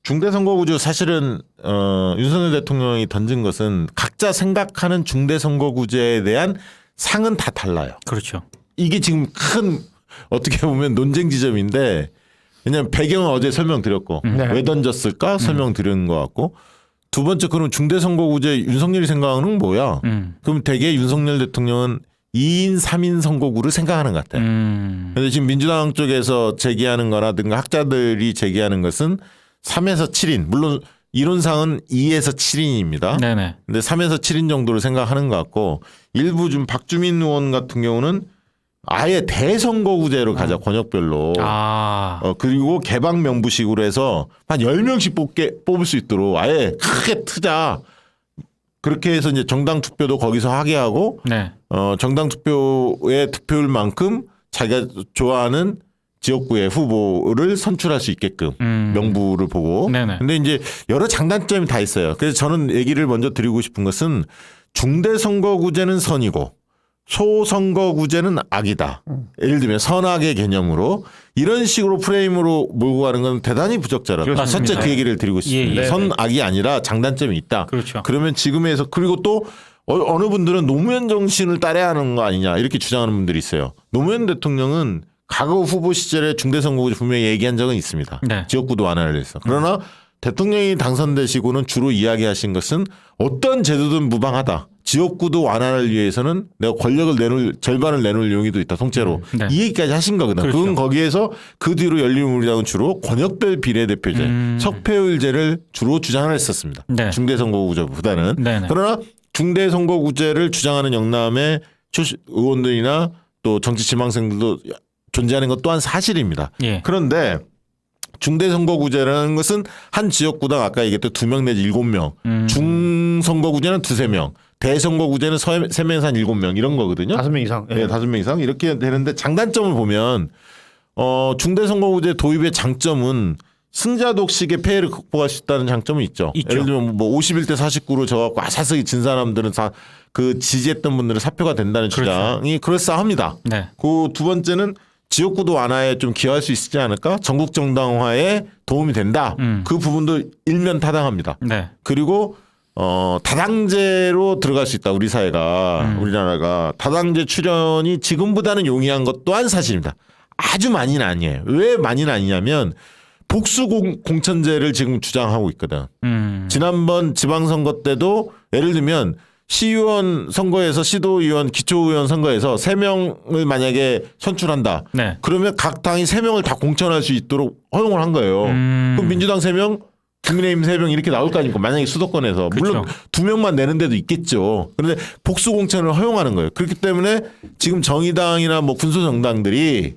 중대선거구제 사실은 윤석열 대통령이 던진 것은 각자 생각하는 중대선거구제에 대한 상은 다 달라요. 그렇죠. 이게 지금 큰 어떻게 보면 논쟁 지점인데 왜냐하면 배경은 어제 설명드렸고 왜 던졌을까 설명드린 것 같고 두 번째 그럼 중대선거구제 윤석열이 생각하는 건 뭐야? 그럼 되게 윤석열 대통령은 2인 3인 선거구를 생각하는 것 같아요. 그런데 지금 민주당 쪽에서 제기하는 거라든가 학자들이 제기하는 것은 3에서 7인 물론 이론상은 2에서 7인입니다. 네네. 근데 3에서 7인 정도를 생각하는 것 같고 일부 좀 박주민 의원 같은 경우는 아예 대선거구제로 가자 권역별로. 그리고 개방 명부식으로 해서 한 10명씩 뽑을 수 있도록 아예 크게 트자. 그렇게 해서 이제 정당 투표도 거기서 하게 하고 네. 정당 투표의 득표율만큼 자기가 좋아하는 지역구의 후보를 선출할 수 있게끔 명부를 보고. 네네. 근데 이제 여러 장단점이 다 있어요. 그래서 저는 얘기를 먼저 드리고 싶은 것은 중대선거구제는 선이고 소선거구제는 악이다. 예를 들면 선악의 개념으로 이런 식으로 프레임으로 몰고 가는 건 대단히 부적절하다. 첫째 그 얘기를 드리고 싶습니다. 예. 선악이 아니라 장단점이 있다. 그렇죠. 그러면 지금에서 그리고 또 어느 분들은 노무현 정신을 따라야 하는 거 아니냐 이렇게 주장하는 분들이 있어요. 노무현 대통령은 과거 후보 시절에 중대선거구제 분명히 얘기한 적은 있습니다. 네. 지역구도 완화를 했어. 그러나 대통령이 당선되시고는 주로 이야기하신 것은 어떤 제도든 무방하다. 지역구도 완화를 위해서는 내가 권력을 절반을 내놓을 용의도 있다. 통째로. 네. 이 얘기까지 하신 거거든. 그렇죠. 그건 거기에서 그 뒤로 열린우리당은 주로 권역별 비례대표제, 석패율제를 주로 주장을 했었습니다. 네. 중대선거구제보다는. 네네. 그러나 중대선거구제를 주장하는 영남의 의원들이나 또 정치지망생들도 존재하는 것 또한 사실입니다. 예. 그런데 중대선거구제라는 것은 한 지역구당 아까 얘기했던 2명 내지 7명, 중선거구제는 2~3명, 대선거구제는 3명에서 한 7명 이런 거거든요. 5명 이상. 네, 5명 이상 이렇게 되는데 장단점을 보면 중대선거구제 도입의 장점은 승자 독식의 폐해를 극복할 수 있다는 장점은 있죠. 예를 들면 뭐 51대 49로 져갖고 아사스히 진 사람들은 다 그 지지했던 분들은 사표가 된다는 주장이 그럴싸합니다. 네. 그 두 번째는 지역구도 완화에 좀 기여할 수 있지 않을까? 전국 정당화에 도움이 된다. 그 부분도 일면 타당합니다. 네. 그리고 다당제로 들어갈 수 있다. 우리 사회가 우리나라가 다당제 출연이 지금보다는 용이한 것 또한 사실입니다. 아주 많이는 아니에요. 왜 많이는 아니냐면 복수 공천제를 지금 주장하고 있거든. 지난번 지방선거 때도 예를 들면 시의원 선거에서 시도의원 기초의원 선거에서 3명을 만약에 선출한다. 네. 그러면 각 당이 3명을 다 공천할 수 있도록 허용을 한 거예요. 그럼 민주당 3명 국민의힘 3명 이렇게 나올 거 아닙니까? 만약에 수도권에서. 그렇죠. 물론 2명만 내는 데도 있겠죠. 그런데 복수 공천을 허용하는 거예요. 그렇기 때문에 지금 정의당이나 뭐 군소정당들이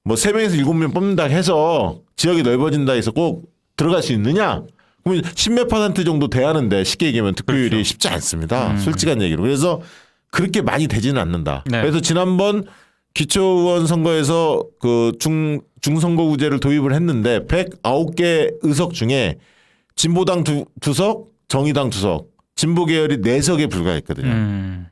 뭐 3명에서 7명 뽑는다 해서 지역이 넓어진다 해서 꼭 들어갈 수 있느냐? 그러면 10몇 % 정도 돼야하는데 쉽게 얘기하면 득표율이 그렇죠. 쉽지 않습니다. 솔직한 얘기로. 그래서 그렇게 많이 되지는 않는다. 네. 그래서 지난번 기초의원 선거에서 그 중선거구제를 도입을 했는데 109개 의석 중에 진보당 2석, 정의당 2석, 진보 계열이 4석에 불과했거든요.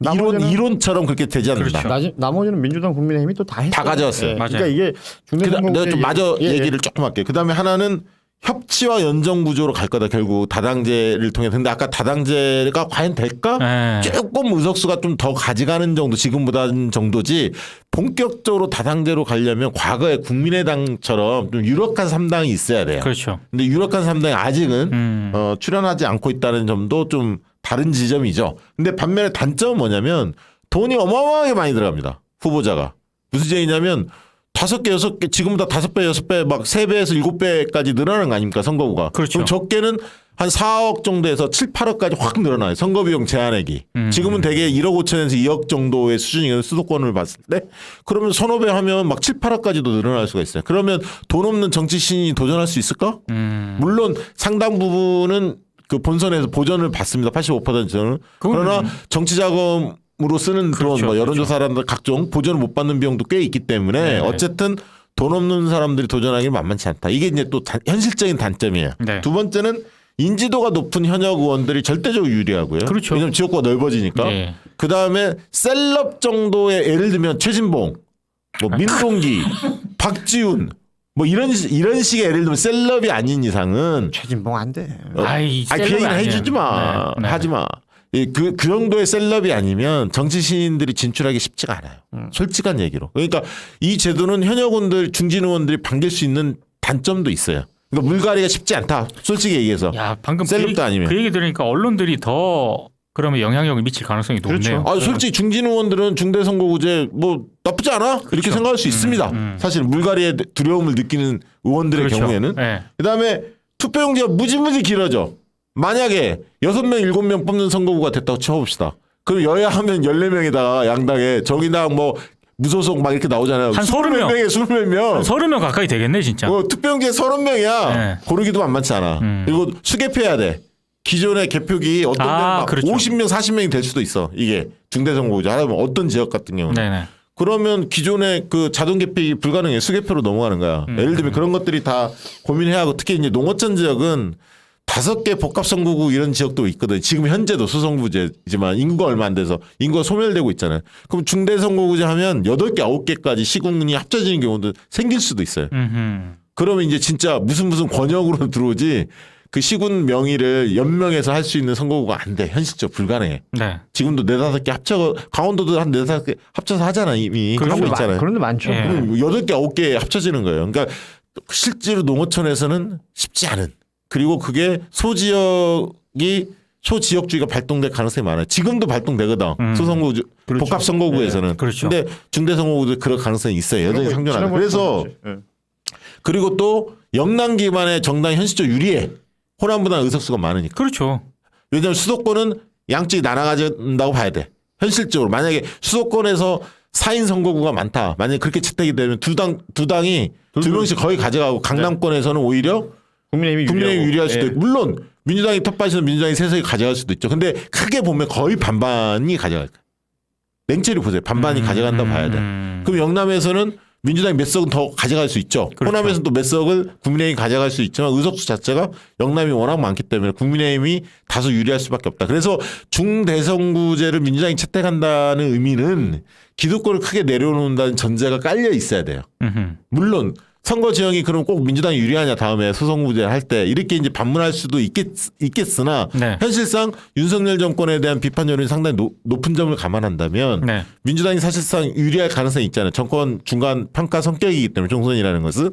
이론처럼 그렇게 되지 않는다. 그렇죠. 나머지는 민주당 국민의힘이 또 다 했어요. 다 가져왔어요. 예. 맞아요. 그러니까 이게 중대선거구제 내가 좀 마저 얘기를 조금 할게요. 그다음에 하나는 협치와 연정 구조로 갈 거다. 결국 다당제를 통해서. 근데 아까 다당제가 과연 될까? 네. 조금 의석수가 좀 더 가져가는 정도 지금보다는 정도지 본격적으로 다당제로 가려면 과거에 국민의당처럼 좀 유력한 3당이 있어야 돼요. 그렇죠. 근데 유력한 3당이 아직은 출연하지 않고 있다는 점도 좀 다른 지점이죠. 근데 반면에 단점은 뭐냐면 돈이 어마어마하게 많이 들어갑니다. 후보자가. 무슨 얘기냐면 5개, 6개, 지금보다 5배, 6배, 막 3배에서 7배까지 늘어나는 거 아닙니까? 선거구가. 그렇죠. 그럼 적게는 한 4억 정도에서 7, 8억까지 확 늘어나요. 선거비용 제한액이. 지금은 대개 1억 5천에서 2억 정도의 수준이거든요. 수도권을 봤을 때. 그러면 1,500 하면 막 7, 8억까지도 늘어날 수가 있어요. 그러면 돈 없는 정치 신인이 도전할 수 있을까? 물론 상당 부분은 그 본선에서 보전을 받습니다. 85%는. 그러나 정치 자금으로 쓰는 그렇죠, 돈, 뭐 여론조사라든가 각종 보전을 못 받는 비용도 꽤 있기 때문에 네네. 어쨌든 돈 없는 사람들이 도전하기 만만치 않다. 이게 이제 또 현실적인 단점이에요. 네. 두 번째는 인지도가 높은 현역 의원들이 절대적으로 유리하고요. 그렇죠. 왜냐하면 지역구가 넓어지니까. 네. 그 다음에 셀럽 정도의 예를 들면 최진봉, 뭐 민동기, 박지훈 뭐 이런 식의 예를 들면 셀럽이 아닌 이상은 최진봉 안 돼. 아이, 그 얘기는 해주지 마. 네. 하지 마. 그 정도의 셀럽이 아니면 정치 신인들이 진출하기 쉽지가 않아요. 솔직한 얘기로. 그러니까 이 제도는 현역 의원들, 중진 의원들이 반길 수 있는 단점도 있어요. 그러니까 물갈이가 쉽지 않다. 솔직히 얘기해서. 야, 방금 셀럽도 아니면. 그 얘기 들으니까 언론들이 더 그러면 영향력을 미칠 가능성이 높네요. 아, 솔직히 중진 의원들은 중대선거구제 뭐 나쁘지 않아? 이렇게 생각할 수 있습니다. 사실 물갈이의 두려움을 느끼는 의원들의 그렇죠. 경우에는. 네. 그다음에 투표용지가 무지무지 길어져. 만약에 6명, 7명 뽑는 선거구가 됐다고 쳐봅시다. 그럼 여야 하면 14명에다가 양당에 정의당 뭐 무소속 막 이렇게 나오잖아요. 한 30명. 20명. 30명 가까이 되겠네 진짜. 투표용지에 30명이야. 네. 고르기도 만만치 않아. 그리고 수개표해야 돼. 기존의 개표기 어떤 데는 막 그렇죠. 50명, 40명이 될 수도 있어. 이게 중대선거구제 하려면 어떤 지역 같은 경우는. 네네. 그러면 기존의 그 자동 개표기 불가능해. 수개표로 넘어가는 거야. 예를 들면 그런 것들이 다 고민해야 하고 특히 이제 농어촌 지역은 5개 복합선거구 이런 지역도 있거든. 지금 현재도 수성구제지만 인구가 얼마 안 돼서 인구가 소멸되고 있잖아요. 그럼 중대선거구제 하면 8개, 9개까지 시군이 합쳐지는 경우도 생길 수도 있어요. 그러면 이제 진짜 무슨 권역으로 들어오지 그 시군 명의를 연명해서 할 수 있는 선거구가 안 돼. 현실적으로 불가능해. 네. 지금도 4-5개 합쳐 강원도도 한 4-5개 합쳐서 하잖아 이미. 하고 있잖아요. 그런데 많죠. 예. 그럼 8개, 9개 합쳐지는 거예요. 그러니까 실제로 농어촌에서는 쉽지 않은. 그리고 그게 소지역주의가 발동될 가능성이 많아요. 지금도 발동되거든. 소선거구, 그렇죠. 복합선거구에서는. 네. 그렇죠. 근데 중대선거구도 그럴 가능성이 있어요. 여전히 상존하는. 그래서 그리고 또 영남 기반의 정당 현실적 유리해. 호남보다 의석수가 많으니까. 그렇죠. 왜냐하면 수도권은 양쪽이 나눠가진다고 봐야 돼. 현실적으로. 만약에 수도권에서 4인 선거구가 많다. 만약에 그렇게 채택이 되면 두 당이 2명씩 거의 가져가고 강남권에서는 오히려 국민의힘이 유리할 수도 있고. 물론 민주당이 텃밭에서 민주당이 세석이 가져갈 수도 있죠. 근데 크게 보면 거의 반반이 가져갈 거예요. 냉철히 보세요. 반반이 가져간다고 봐야 돼. 그럼 영남에서는 민주당이 몇 석은 더 가져갈 수 있죠. 그렇죠. 호남에서는 또 몇 석을 국민의힘이 가져갈 수 있지만 의석수 자체가 영남이 워낙 많기 때문에 국민의힘이 다소 유리할 수밖에 없다. 그래서 중대선구제를 민주당이 채택한다는 의미는 기득권을 크게 내려놓는다는 전제가 깔려 있어야 돼요. 물론 선거 지형이 그럼 꼭 민주당이 유리하냐 다음에 수성구제 할 때 이렇게 이제 반문할 수도 있겠으나 네. 현실상 윤석열 정권에 대한 비판 여론이 상당히 높은 점을 감안한다면 네. 민주당이 사실상 유리할 가능성이 있잖아요. 정권 중간 평가 성격이기 때문에 총선이라는 것은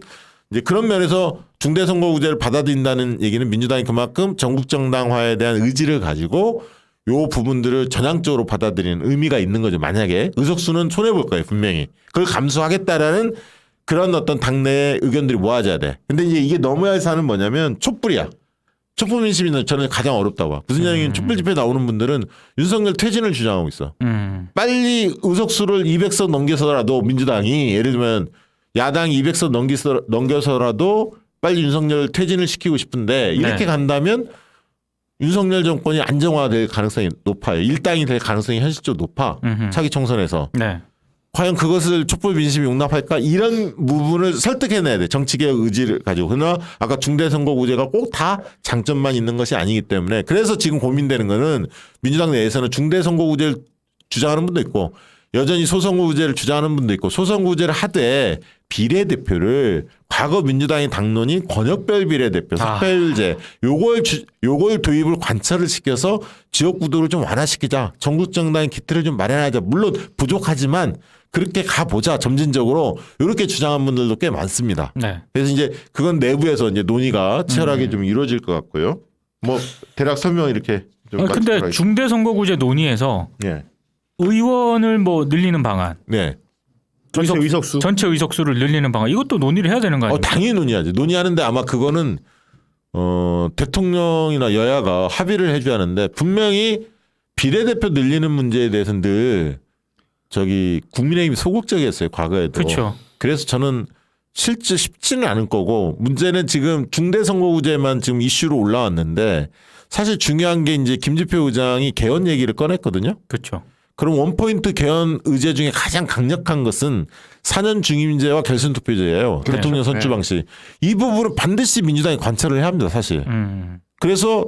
이제 그런 면에서 중대선거구제를 받아들인다는 얘기는 민주당이 그만큼 전국정당화에 대한 의지를 가지고 요 부분들을 전향적으로 받아들이는 의미가 있는 거죠. 만약에 의석수는 손해볼 거예요. 분명히. 그걸 감수하겠다라는 그런 어떤 당내의 의견들이 모아져야 돼. 근데 이제 이게 넘어야 할 사안은 뭐냐면 촛불이야. 촛불 민심이 저는 가장 어렵다고 봐. 무슨 얘기냐면 촛불 집회에 나오는 분들은 윤석열 퇴진을 주장하고 있어. 빨리 의석수를 200석 넘겨서라도 민주당이 예를 들면 야당이 200석 넘겨서라도 빨리 윤석열 퇴진을 시키고 싶은데 이렇게 네. 간다면 윤석열 정권이 안정화될 가능성이 높아요. 일당이 될 가능성이 현실적으로 높아. 차기 총선에서. 네. 과연 그것을 촛불 민심이 용납할까? 이런 부분을 설득해내야 돼. 정치개혁 의지를 가지고. 그러나 아까 중대선거구제가 꼭 다 장점만 있는 것이 아니기 때문에 그래서 지금 고민되는 거는 민주당 내에서는 중대선거구제를 주장하는 분도 있고 여전히 소선거구제를 주장하는 분도 있고 소선거구제를 하되 비례대표를 과거 민주당의 당론이 권역별 비례대표, 삭별제 요걸 도입을 관철을 시켜서 지역구도를 좀 완화시키자. 전국정당의 기틀을 좀 마련하자. 물론 부족하지만 그렇게 가보자. 점진적으로 이렇게 주장한 분들도 꽤 많습니다. 네. 그래서 이제 그건 내부에서 이제 논의가 치열하게 좀 이루어질 것 같고요. 뭐 대략 설명 이렇게 좀. 근데 중대선거구제 논의에서 예. 의원을 뭐 늘리는 방안, 네. 전체 의석수. 전체 의석수를 늘리는 방안, 이것도 논의를 해야 되는 거 아니에요? 당연히 논의하죠. 논의하는데 아마 그거는 대통령이나 여야가 합의를 해줘야 하는데 분명히 비례대표 늘리는 문제에 대해서는 늘 국민의힘이 소극적이었어요. 과거에도. 그렇죠. 그래서 저는 실제 쉽지는 않을 거고 문제는 지금 중대선거구제만 지금 이슈로 올라왔는데 사실 중요한 게 이제 김지표 의장이 개헌 얘기를 꺼냈거든요. 그렇죠. 그럼 원포인트 개헌 의제 중에 가장 강력한 것은 4년 중임제와 결선투표제예요. 그렇죠. 대통령 선출 방식. 이 부분은 반드시 민주당이 관찰을 해야 합니다. 사실. 그래서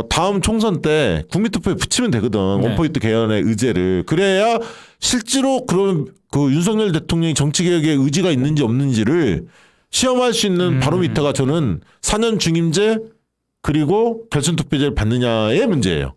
다음 총선 때 국민투표에 붙이면 되거든. 네. 원포인트 개헌의 의제를. 그래야 실제로 그런 그 윤석열 대통령이 정치개혁에 의지가 있는지 없는지를 시험할 수 있는 바로미터가 저는 4년 중임제 그리고 결선투표제를 받느냐의 문제예요.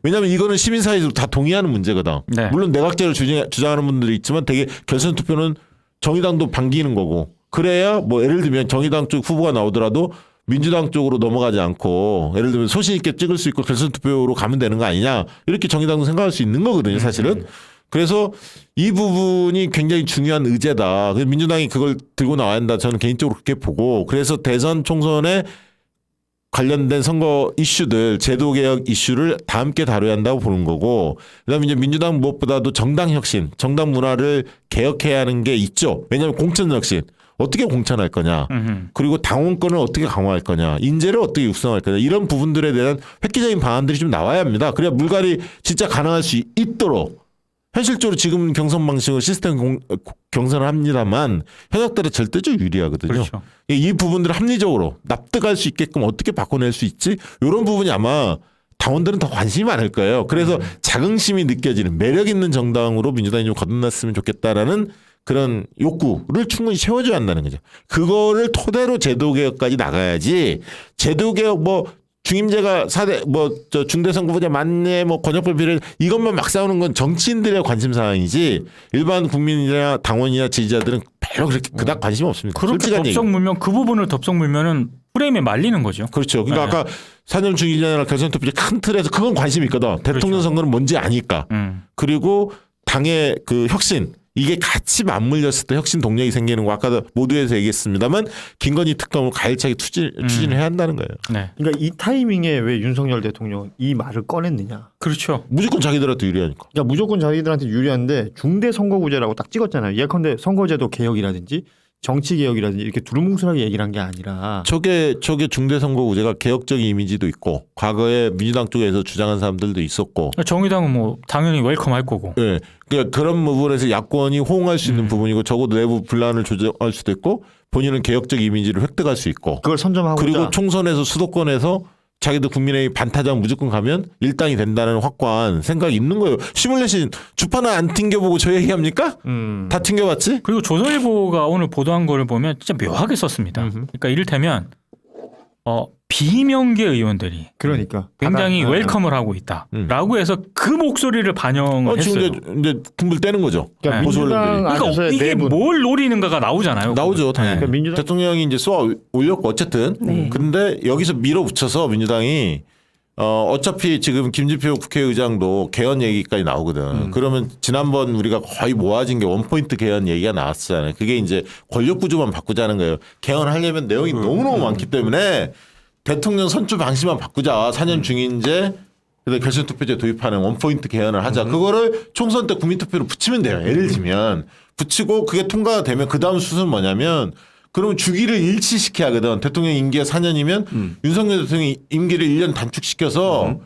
왜냐하면 이거는 시민사회적으로 다 동의하는 문제거든. 네. 물론 내각제를 주장하는 분들이 있지만 되게 결선투표는 정의당도 반기는 거고 그래야 뭐 예를 들면 정의당 쪽 후보가 나오더라도 민주당 쪽으로 넘어가지 않고 예를 들면 소신 있게 찍을 수 있고 결선투표로 가면 되는 거 아니냐 이렇게 정의당도 생각할 수 있는 거거든요 사실은. 그래서 이 부분이 굉장히 중요한 의제다. 그래서 민주당이 그걸 들고 나와야 한다. 저는 개인적으로 그렇게 보고 그래서 대선 총선에 관련된 선거 이슈들, 제도개혁 이슈를 다 함께 다뤄야 한다고 보는 거고 그다음에 이제 민주당 무엇보다도 정당 혁신, 정당 문화를 개혁해야 하는 게 있죠. 왜냐하면 공천 혁신. 어떻게 공천할 거냐. 그리고 당원권을 어떻게 강화할 거냐. 인재를 어떻게 육성할 거냐. 이런 부분들에 대한 획기적인 방안들이 좀 나와야 합니다. 그래야 물갈이 진짜 가능할 수 있도록 현실적으로 지금 경선 방식으로 시스템 경선을 합니다만 현역들은 절대적으로 유리하거든요. 그렇죠. 이 부분들을 합리적으로 납득할 수 있게끔 어떻게 바꿔낼 수 있지? 이런 부분이 아마 당원들은 더 관심이 많을 거예요. 그래서 자긍심이 느껴지는 매력 있는 정당으로 민주당이 좀 거듭났으면 좋겠다라는 그런 욕구를 충분히 채워줘야 한다는 거죠. 그거를 토대로 제도개혁까지 나가야지 제도개혁 뭐 중임제가 4대 저 중대선거구제 만내 뭐 권역별 비례 이것만 막 싸우는 건 정치인들의 관심 사항이지 일반 국민이나 당원이나 지지자들은 별로 그렇게 그닥 관심이 없습니다. 그렇게 덥석 물면 그 부분을 덥석 물면은 프레임에 말리는 거죠. 그렇죠. 그러니까 네. 아까 4년 중임제나 결선투표제 큰 틀에서 그건 관심이 있거든. 대통령 그렇죠. 선거는 뭔지 아니까. 그리고 당의 그 혁신 이게 같이 맞물렸을 때 혁신 동력이 생기는 거 아까도 모두에서 얘기했습니다만 김건희 특검을 가열차게 추진해야 한다는 거예요. 네. 그러니까 이 타이밍에 왜 윤석열 대통령 이 말을 꺼냈느냐. 그렇죠. 무조건 자기들한테 유리하니까. 그러니까 무조건 자기들한테 유리한데 중대선거구제라고 딱 찍었잖아요. 예컨대 선거제도 개혁이라든지 정치개혁이라든지 이렇게 두루뭉술하게 얘기를 한 게 아니라 저게 중대선거구제가 개혁적인 이미지도 있고 과거에 민주당 쪽에서 주장한 사람들도 있었고 정의당은 뭐 당연히 웰컴할 거고. 예. 그러니까 그런 부분에서 야권이 호응할 수 있는 부분이고 적어도 내부 분란을 조정할 수도 있고 본인은 개혁적 이미지를 획득할 수 있고 그걸 선점하고자 그리고 총선에서 수도권에서 자기도 국민의힘 반타작 무조건 가면 일당이 된다는 확고한 생각이 있는 거예요. 시뮬레이션 주판을 안 튕겨보고 저 얘기합니까? 다 튕겨봤지? 그리고 조선일보가 오늘 보도한 거를 보면 진짜 묘하게 썼습니다. 그러니까 이를테면 비명계 의원들이 그러니까 굉장히 웰컴을 하고 있다라고 해서 그 목소리를 반영을 했어요. 지금 이제 군불 떼는 거죠. 그러니까 보수 민주당 언론들이. 그러니까 안에서의 이게 내분. 뭘 노리는가가 나오잖아요. 나오죠, 당연히. 그러니까 민주당 대통령이 이제 쏘아 올렸고 어쨌든. 그런데 여기서 밀어붙여서 민주당이 어차피 지금 김진표 국회의장도 개헌 얘기까지 나오거든. 그러면 지난번 우리가 거의 모아진 게 원포인트 개헌 얘기가 나왔잖아요. 그게 이제 권력 구조만 바꾸자는 거예요. 개헌하려면 내용이 너무너무 많기 때문에 대통령 선출 방식만 바꾸자. 4년 중임제 그래서 결선투표제 도입하는 원포인트 개헌을 하자. 그거를 총선 때 국민투표로 붙이면 돼요. 예를 들면 붙이고 그게 통과가 되면 그 다음 수순은 뭐냐면 그러면 주기를 일치시켜야 하거든. 대통령 임기가 4년이면 윤석열 대통령이 임기를 1년 단축시켜서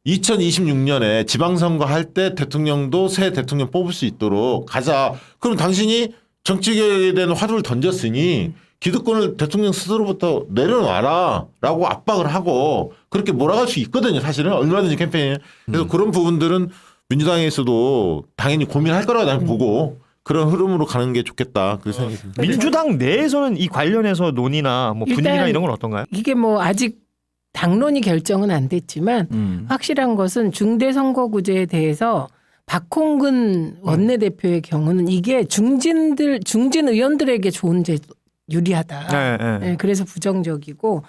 2026년에 지방선거 할 때 대통령도 새 대통령 뽑을 수 있도록 가자. 그럼 당신이 정치개혁에 대한 화두를 던졌으니 기득권을 대통령 스스로부터 내려놔라 라고 압박을 하고 그렇게 몰아갈 수 있거든요. 사실은 얼마든지 캠페인에. 그래서 그런 부분들은 민주당에서도 당연히 고민할 거라고 나는 보고 그런 흐름으로 가는 게 좋겠다. 그 생각이 듭니다. 민주당 내에서는 이 관련해서 논의나 뭐 분위기나 일단 이런 건 어떤가요? 이게 뭐 아직 당론이 결정은 안 됐지만 확실한 것은 중대선거구제에 대해서 박홍근 원내대표의 경우는 이게 중진 의원들에게 좋은 유리하다. 네. 네, 그래서 부정적이고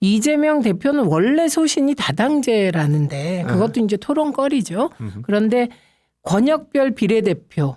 이재명 대표는 원래 소신이 다당제라는데 그것도 이제 토론거리죠. 그런데 권역별 비례대표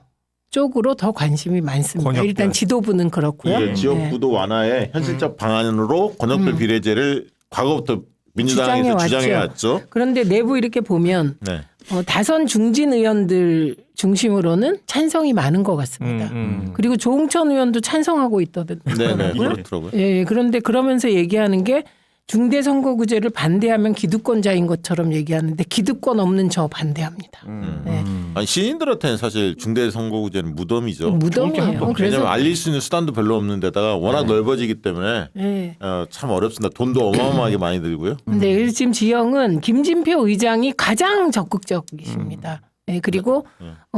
쪽으로 더 관심이 많습니다. 권역별. 일단 지도부는 그렇고요. 이게 지역구도 완화의 현실적 방안으로 권역별 비례제를 과거부터 민주당에서 주장해 왔죠. 그런데 내부 이렇게 보면 네. 다선 중진 의원들 중심으로는 찬성이 많은 것 같습니다. 그리고 조홍천 의원도 찬성하고 있더라고요. 네네 그렇더라고요. 예, 그런데 그러면서 얘기하는 게 중대선거구제를 반대하면 기득권자인 것처럼 얘기하는데 기득권 없는 저 반대합니다. 네. 아니 시민들한테는 사실 중대선거구제는 무덤이죠. 무덤이에요. 왜냐하면 알릴 수 있는 수단도 별로 없는 데다가 워낙 넓어지기 때문에 네. 참 어렵습니다. 돈도 어마어마하게 많이 들고요. 근데 지금 지형은 김진표 의장이 가장 적극적이십니다. 예, 그리고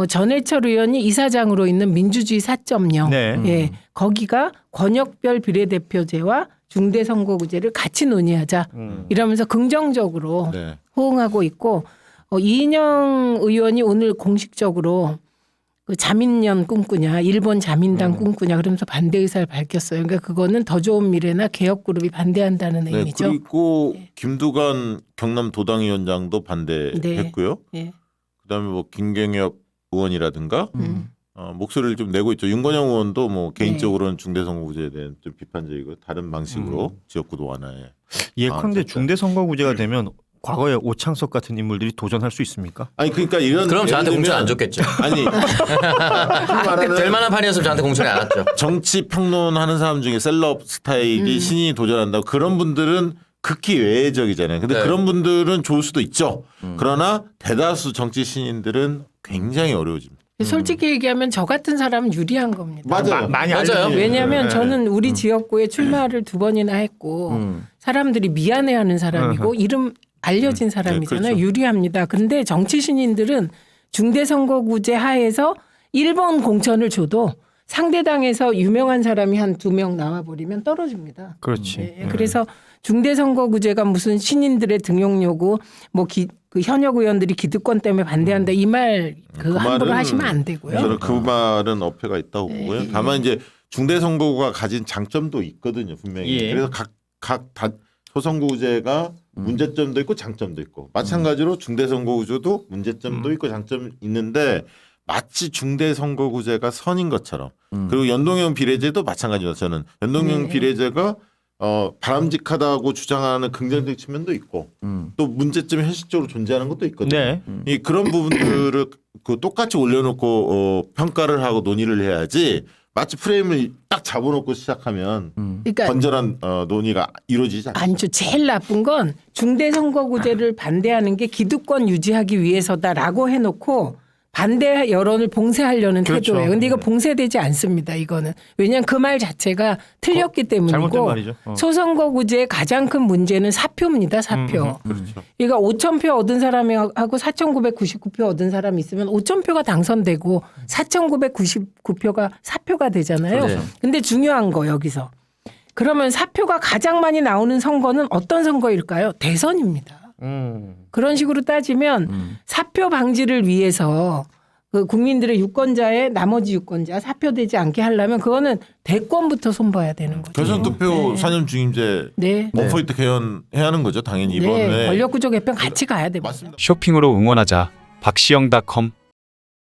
전해철 의원이 이사장으로 있는 민주주의 4.0. 네. 예, 거기가 권역별 비례대표제와 중대선거구제를 같이 논의하자 이러면서 긍정적으로 네. 호응하고 있고 이인영 의원이 오늘 공식적으로 그 자민련 꿈꾸냐 일본 자민당 꿈꾸냐 그러면서 반대 의사를 밝혔어요. 그러니까 그거는 더 좋은 미래나 개혁그룹이 반대한다는 네, 의미죠. 그리고 김두관 경남 도당위원장도 반대했고요. 예. 그다음에 뭐 김경엽 의원이라든가 목소리를 좀 내고 있죠. 윤건영 의원도 뭐 개인적으로는 중대선거구제에 대한 좀 비판적이고 다른 방식으로 지역구도 완화에. 예컨대 진짜. 중대선거구제가 되면 과거에 오창석 같은 인물들이 도전할 수 있습니까? 아니 그러니까 이런 그럼 저한테 예를 공천 안 들면- 줬겠죠. 아니 말하는 될 만한 판이었으면 저한테 공천이 안 왔죠. 정치 평론하는 사람 중에 셀럽 스타일이 신인이 도전한다고 그런 분들은 극히 외적이잖아요. 근데 네. 그런 분들은 좋을 수도 있죠. 그러나 대다수 정치 신인들은 굉장히 어려워집니다. 솔직히 얘기하면 저 같은 사람은 유리한 겁니다. 맞아요. 많이 맞아요. 알려진 왜냐하면 얘기죠. 저는 우리 지역구에 출마를 2번이나 했고 사람들이 미안해하는 사람이고 이름 알려진 사람이잖아요. 그렇죠. 유리합니다. 근데 정치 신인들은 중대선거구제 하에서 1번 공천을 줘도 상대당에서 유명한 사람이 한 2명 나와버리면 떨어집니다. 그렇지. 네, 그래서 중대선거구제가 무슨 신인들의 등용 요구, 뭐 그 현역 의원들이 기득권 때문에 반대한다 이 말 그 함부로 말은 하시면 안 되고요. 저는 그 말은 어폐가 있다고 보고요. 다만 이제 중대선거구가 가진 장점도 있거든요, 분명히. 예. 그래서 각 소선거구제가 문제점도 있고 장점도 있고 마찬가지로 중대선거구제도 문제점도 있고 장점이 있는데 마치 중대선거구제가 선인 것처럼 그리고 연동형 비례제도 마찬가지로 저는 연동형 비례제가 바람직하다고 주장하는 긍정적 측면도 있고 또 문제점이 현실적으로 존재하는 것도 있거든요. 네. 이 그런 부분들을 그 똑같이 올려놓고 평가를 하고 논의를 해야지 마치 프레임을 딱 잡아놓고 시작하면 그러니까 건전한 논의가 이루어지지 않죠. 아니죠. 제일 나쁜 건 중대선거구제를 반대하는 게 기득권 유지하기 위해서다라고 해놓고 반대 여론을 봉쇄하려는 그렇죠. 태도예요. 근데 이거 봉쇄되지 않습니다. 이거는. 왜냐하면 그 말 자체가 틀렸기 잘못된 때문이고 말이죠. 소선거구제의 가장 큰 문제는 사표입니다. 사표. 그렇죠. 그러니까 5,000표 얻은 사람하고 4,999표 얻은 사람이 있으면 5,000표가 당선되고 4,999표가 사표가 되잖아요. 네. 근데 중요한 거 여기서. 그러면 사표가 가장 많이 나오는 선거는 어떤 선거일까요? 대선입니다. 그런 식으로 따지면 사표 방지를 위해서 그 국민들의 유권자의 나머지 유권자 사표되지 않게 하려면 그거는 대권부터 손봐야 되는 거죠. 결선 투표 사년 중임제 네. 원포인트 개헌해야 하는 거죠. 당연히 이번에. 네. 권력구조 개편 같이 가야 됩니다. 맞습니다. 쇼핑으로 응원하자 박시영닷컴